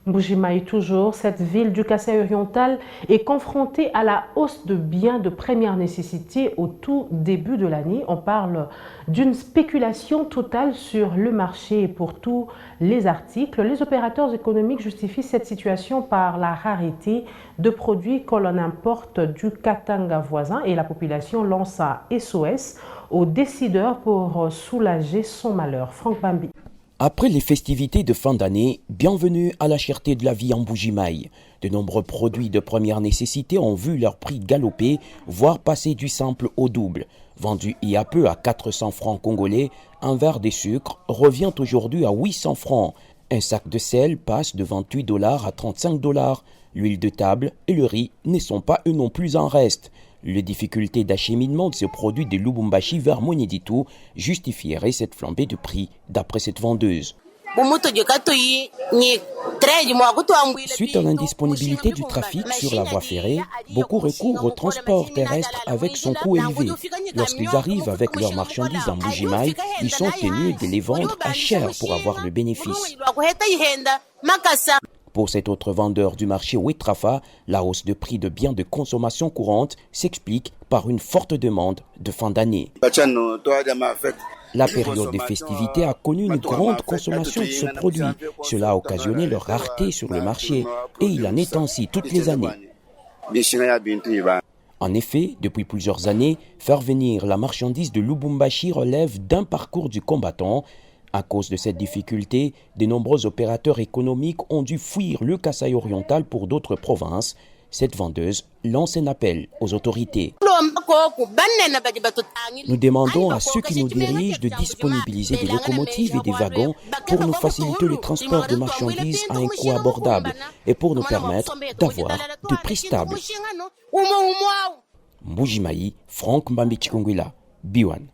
Mbuji-Mayi toujours, cette ville du Kasaï oriental est confrontée à la hausse de biens de première nécessité au tout début de l'année. On parle d'une spéculation totale sur le marché pour tous les articles. Les opérateurs économiques justifient cette situation par la rareté de produits que l'on importe du Katanga voisin et la population lance un SOS aux décideurs pour soulager son malheur. Franck Bambi. Après les festivités de fin d'année, bienvenue à la cherté de la vie en Mbuji-Mayi. De nombreux produits de première nécessité ont vu leur prix galoper, voire passer du simple au double. Vendu il y a peu à 400 francs congolais, un verre de sucre revient aujourd'hui à 800 francs. Un sac de sel passe de 28 $ à 35 $. L'huile de table et le riz ne sont pas eux non plus en reste. Les difficultés d'acheminement de ce produit de Lubumbashi vers Mweneditu justifieraient cette flambée de prix, d'après cette vendeuse. Suite à l'indisponibilité du trafic sur la voie ferrée, beaucoup recourent au transport terrestre avec son coût élevé. Lorsqu'ils arrivent avec leurs marchandises en Mbuji-Mayi, ils sont tenus de les vendre à cher pour avoir le bénéfice. Pour cet autre vendeur du marché Ouetrafa, la hausse de prix de biens de consommation courante s'explique par une forte demande de fin d'année. La période des festivités a connu une grande consommation de ce produit. Cela a occasionné leur rareté sur le marché et il en est ainsi toutes les années. En effet, depuis plusieurs années, faire venir la marchandise de Lubumbashi relève d'un parcours du combattant. À cause de cette difficulté, de nombreux opérateurs économiques ont dû fuir le Kasaï oriental pour d'autres provinces. Cette vendeuse lance un appel aux autorités. Nous demandons à ceux qui nous dirigent de disponibiliser des locomotives et des wagons pour nous faciliter le transport de marchandises à un coût abordable et pour nous permettre d'avoir de prix stables. Mbuji-Mayi, Franck Mbambi Chikungwila, Biwan.